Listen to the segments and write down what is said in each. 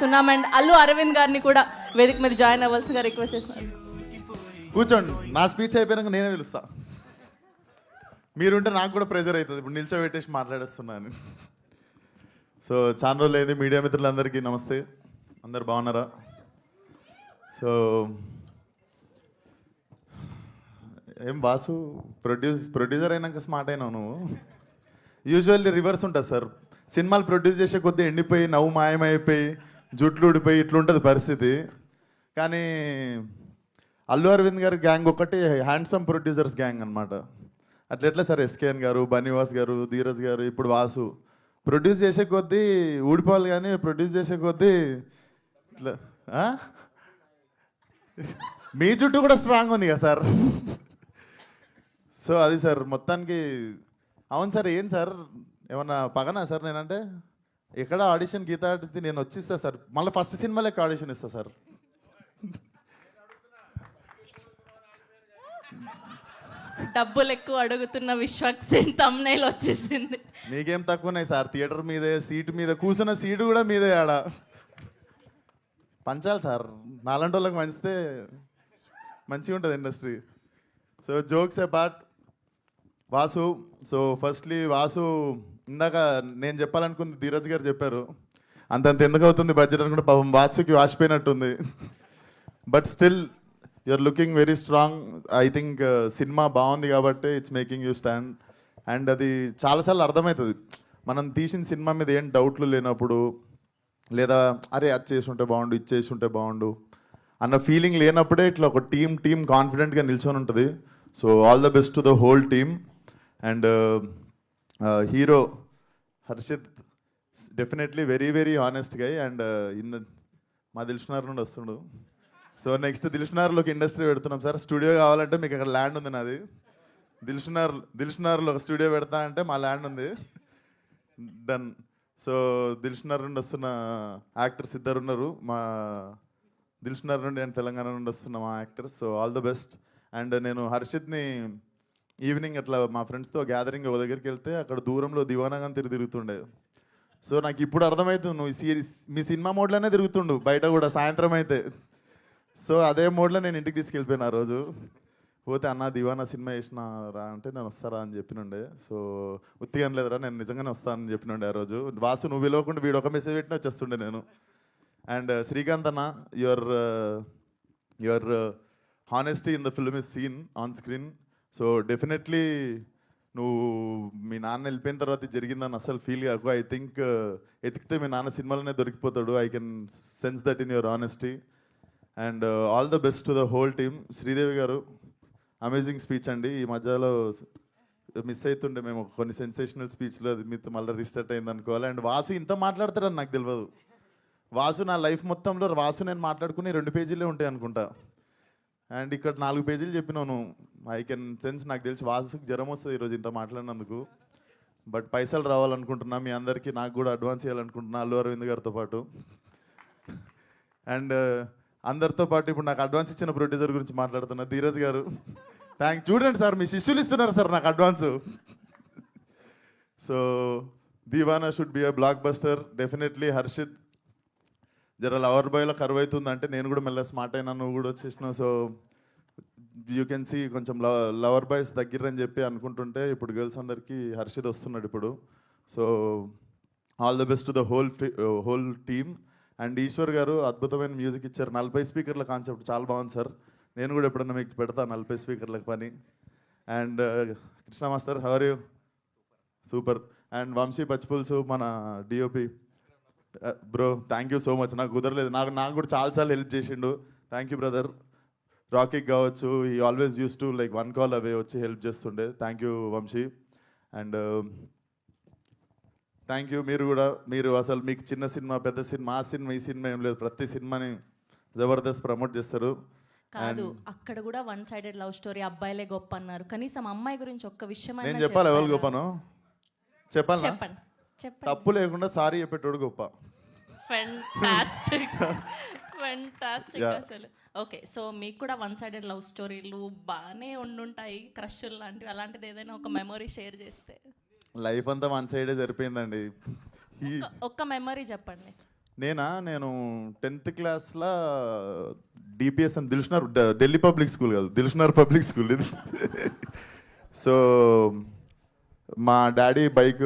చేస్తున్నాం. అండ్ అల్లు అరవింద్ గారిని కూడా వేదిక మీద జాయిన్ అవ్వాల్సిగా రిక్వెస్ట్ చేస్తున్నాం. కూర్చోండి, నా స్పీచ్ అయిపోయాక నేనే పిలుస్తా. మీరుంటే నాకు కూడా ప్రెజర్ అవుతుంది, ఇప్పుడు నిల్చోబెట్టేసి మాట్లాడేస్తున్నాను. సో చాలా రోజులు అయింది. మీడియా మిత్రులందరికీ నమస్తే. అందరు బాగున్నారా? సో ఏం బాసు, ప్రొడ్యూసర్ అయినాక స్మార్ట్ అయినావు నువ్వు. యూజువల్లీ రివర్స్ ఉంటుంది సార్. సినిమాలు ప్రొడ్యూస్ చేసే కొద్దీ ఎండిపోయి నవ్వు మాయమైపోయి జుట్లు ఊడిపోయి ఇట్లుంటుంది పరిస్థితి. కానీ అల్లు అరవింద్ గారి గ్యాంగ్ ఒకటి హ్యాండ్సమ్ ప్రొడ్యూసర్స్ గ్యాంగ్ అనమాట. అట్లా సార్ ఎస్కేఎన్ గారు, బన్నీవాస్ గారు, ధీరజ్ గారు, ఇప్పుడు వాసు ప్రొడ్యూస్ చేసే కొద్దీ ఊడిపోవాలి, కానీ ప్రొడ్యూస్ చేసే కొద్దీ ఇట్లా మీ చుట్టూ కూడా స్ట్రాంగ్ ఉంది కదా సార్. సో అది సార్ మొత్తానికి. అవును సార్, ఏం సార్ ఏమన్నా పగనా సార్? నేనంటే ఎక్కడ ఆడిషన్ గీత ఆడితే నేను వచ్చిస్తా సార్, మళ్ళీ ఫస్ట్ సినిమాలకి ఆడిషన్ ఇస్తా సార్. డబ్బులు ఎక్కువ అడుగుతున్న విశ్వక్సేన్ తమ్నైల్ వచ్చేసింది. మీకేం తక్కువన్నాయి సార్, థియేటర్ మీదే, సీటు మీద కూర్చున్న సీటు కూడా మీదే. ఆడ పంచాలి సార్, నాలంటి వాళ్ళకి మంచితే మంచిగా ఉంటుంది industry. So jokes apart, Vasu. So firstly Vasu, ఇందాక నేను చెప్పాలనుకుంది ధీరజ్ గారు చెప్పారు. అంతంత ఎందుకు అవుతుంది బడ్జెట్ అనుకుంటే పాపం వాసుకి వాసిపోయినట్టుంది. But still you're looking very strong. I think cinema బాగుంది కాబట్టి it's making you stand. And అది చాలాసార్లు అర్థమవుతుంది, మనం తీసిన సినిమా మీద ఏం డౌట్లు లేనప్పుడు, లేదా అరే అది చేసి ఉంటే బాగుండు, ఇది చేసి ఉంటే బాగుండు అన్న ఫీలింగ్ లేనప్పుడే ఇట్లా ఒక టీమ్ కాన్ఫిడెంట్గా నిల్చొని ఉంటుంది. So all the best to the whole team. And hero Harshit definitely very very honest guy. And మా దిల్షునార్ నుండి వస్తుండు. సో నెక్స్ట్ దిల్షునార్లోకి ఇండస్ట్రీ పెడుతున్నాం సార్. స్టూడియో కావాలంటే మీకు అక్కడ ల్యాండ్ ఉంది నాది. దిల్షునార్లో ఒక స్టూడియో పెడతా అంటే మా ల్యాండ్ ఉంది, డన్. సో దిల్షునార్ నుండి వస్తున్న యాక్టర్స్ ఇద్దరు ఉన్నారు, మా దిల్షునార్ నుండి అండ్ తెలంగాణ నుండి వస్తున్న మా actors. So all the best. And నేను హర్షిత్ని ఈవినింగ్ అట్లా మా ఫ్రెండ్స్తో గ్యాదరింగ్ ఒక దగ్గరికి వెళ్తే అక్కడ దూరంలో దివానాగా తిరుగుతుండే. సో నాకు ఇప్పుడు అర్థమవుతుంది, నువ్వు మీ సినిమా మోడ్లోనే తిరుగుతుండు బయట కూడా సాయంత్రం అయితే. సో అదే మోడ్లో నేను ఇంటికి తీసుకెళ్ళిపోయాను ఆ రోజు. పోతే అన్న దివానా సినిమా వేసినా రా అంటే నేను వస్తారా అని చెప్పినుండే. సో ఉత్తిగా లేదురా, నేను నిజంగానే వస్తానని చెప్పినుండే ఆ రోజు. వాసు నువ్వు పిలవకుండా వీడు ఒక మెసేజ్ పెట్టినా వచ్చేస్తుండే నేను. అండ్ శ్రీకాంత్ అన్న, your honesty in the film is seen on screen. So definitely నువ్వు మీ నాన్న వెళ్ళిపోయిన తర్వాత జరిగిందని అసలు ఫీల్ కాకు. ఐ థింక్ ఎతికితే మీ నాన్న సినిమాలోనే దొరికిపోతాడు. I can sense that in your honesty. And all the best to the whole team. Sridevi garu amazing speech అండి. ఈ మధ్యలో మిస్ అవుతుండే మేము కొన్ని సెన్సేషనల్ స్పీచ్లో, అది మీతో మళ్ళీ రీస్టార్ట్ అయింది అనుకోవాలి. అండ్ వాసు ఇంత మాట్లాడతారని నాకు తెలియదు. వాసు నా లైఫ్ మొత్తంలో వాసు నేను మాట్లాడుకుని 2 పేజీలే ఉంటాయి అనుకుంటా. అండ్ ఇక్కడ 4 పేజీలు చెప్పినాను. ఐ కెన్ సెన్స్, నాకు తెలిసి వాసుకి జ్వరం వస్తుంది ఈరోజు ఇంత మాట్లాడినందుకు. బట్ పైసలు రావాలనుకుంటున్నా మీ అందరికీ, నాకు కూడా అడ్వాన్స్ ఇవ్వాలనుకుంటున్నా అల్లు అరవింద్ గారితో పాటు. అండ్ అందరితో పాటు ఇప్పుడు నాకు అడ్వాన్స్ ఇచ్చిన ప్రొడ్యూసర్ గురించి మాట్లాడుతున్నా, ధీరజ్ గారు. చూడండి సార్, మీ శిష్యులు ఇస్తున్నారు సార్ నాకు advance. So Deewana should be a blockbuster definitely. Harshit జర లవర్ బాయ్లో కరువు అవుతుంది అంటే నేను కూడా మెల్ల స్మార్ట్ అయినా, నువ్వు కూడా వచ్చేసినావు. సో యూ కెన్ సీ కొంచెం లవర్ బాయ్స్ దగ్గరని చెప్పి అనుకుంటుంటే ఇప్పుడు గర్ల్స్ అందరికీ హర్షిత్ వస్తున్నాడు ఇప్పుడు. So all the best to the whole team. And Eshwar గారు అద్భుతమైన మ్యూజిక్ ఇచ్చారు. 40 స్పీకర్ల కాన్సెప్ట్ చాలా బాగుంది సార్. నేను కూడా ఎప్పుడన్నా మీకు పెడతా 40 స్పీకర్లకు పని. And Krishna master, how are you? Super. And Vamsi Pachipulusu మన DOP bro, thank you so much. నాకు కుదరలేదు, నాకు కూడా చాలాసార్లు హెల్ప్ చేసిండు. Thank you brother. రాకీకి కావచ్చు, ఈ always use to like 1 call away వచ్చి హెల్ప్ చేస్తుండే. Thank you Vamsi. And thank you మీరు అసలు మీకు చిన్న సినిమా పెద్ద సినిమా ఆ సినిమా ఈ సినిమా ఏం లేదు, ప్రతి సినిమాని జబర్దస్త్ ప్రమోట్ చేస్తారు. కాదు, అక్కడ కూడా 1 సైడెడ్ లవ్ స్టోరీ, అబ్బాయిలే గొప్ప అన్నారు. కనీసం అమ్మాయి గురించి ఒక్క విషయం నేను చెప్పాలి. ఎవరు గొప్పనో చెప్పాలి, తప్పు లేకుండా సారీ చెప్పేటోడు గొప్ప. ఫెంటాస్టిక్ అసలు. ఓకే, సో మీకు కూడా 1 సైడెడ్ లవ్ స్టోరీలు బాగానే ఉండుంటాయి, క్రష్లు లాంటివి. అలాంటిది ఏదైనా ఒక మెమొరీ షేర్ చేస్తే. లైఫ్ అంతా 1 సైడే సరిపోయిందండి. ఒక్క మెమరీ చెప్పండి. నేను 10th క్లాస్లో డిపిఎస్ అని దిల్షునర్ ఢిల్లీ పబ్లిక్ స్కూల్ కాదు దిల్షునర్ పబ్లిక్ స్కూల్ ఇది. సో మా డాడీ బైక్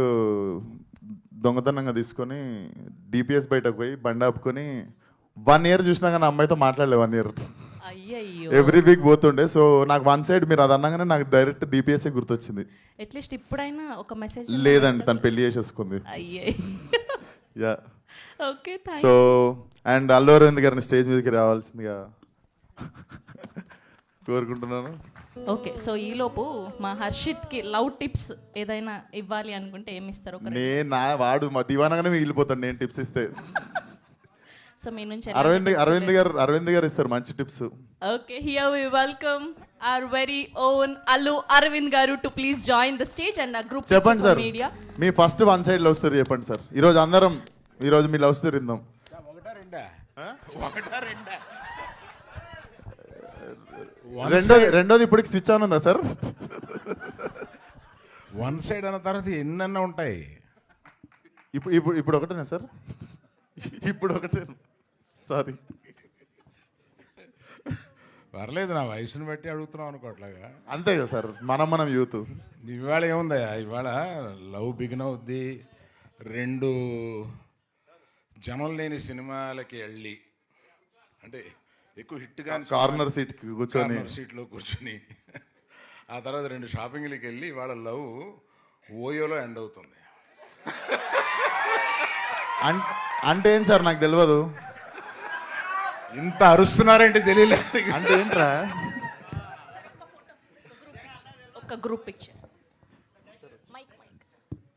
దొంగతనంగా తీసుకొని డిపిఎస్ బయటకు పోయి బండి ఆపుకొని 1 year చూసినా కానీ అమ్మాయితో మాట్లాడలే 1 year. అయ్యయ్యో, ఎవ్రీ వీక్ పోతుండే. సో నాకు వన్ సైడ్ మీరు అది అన్నగానే నాకు డైరెక్ట్ డిపిఎస్ఏ గుర్తొచ్చింది. అట్లీస్ట్ ఇప్పుడైనా ఒక మెసేజ్. లేదండి, తను పెళ్లి చేసేసుకుంది. అయ్యే. Yeah. Okay, so and Allu Aravind గారిని స్టేజ్ మీదకి రావాల్సిందిగా కోరుకుంటున్నాను. ఓకే, సో ఈలోపు మా హర్షిత్కి లవ్ టిప్స్ ఏదైనా ఇవ్వాలి అనుకుంటే ఏమి ఇస్తారు? ఒక వాడు మా దివానగానే మిగిలిపోతాడు నేను టిప్స్ ఇస్తే. సో మీ నుంచి అరవింద్ గారు ఇస్తారు మంచి tips. Okay, here we welcome our very own Allu Aravind garu to please join the stage and a group చెప్పండి సార్, media. మీ first one side love story చెప్పండి సార్. ఈరోజు మీ లవ్ స్టోరీ విందాం. రెండోది ఇప్పటికి స్విచ్ ఆన్ ఉందా sir? One side అన్న తర్వాత ఎన్నన్నా ఉంటాయి. ఇప్పుడు ఒకటేనా సార్? ఇప్పుడు ఒకటే, సారీ. పర్లేదు, నా వయసుని బట్టి అడుగుతున్నాం అనుకోవట్లాగా. అంతే కదా సార్, మనం యూత్. ఇవాళ ఏముందయ్యా, ఇవాళ లవ్ బిగిన్ అవుద్ది. 2 జనం లేని సినిమాలకి వెళ్ళి, అంటే ఎక్కువ హిట్ కానీ కార్నర్ సీట్లో కూర్చొని ఆ తర్వాత 2 షాపింగ్లకి వెళ్ళి ఇవాళ లవ్ ఓయోలో ఎండ్ అవుతుంది. అంటే ఏంటి సార్, నాకు తెలియదు. ఇంత అరుస్తున్నారంటే తెలియలేదు. అంటే ఏంట్రా? ఒక గ్రూప్ పిక్చర్.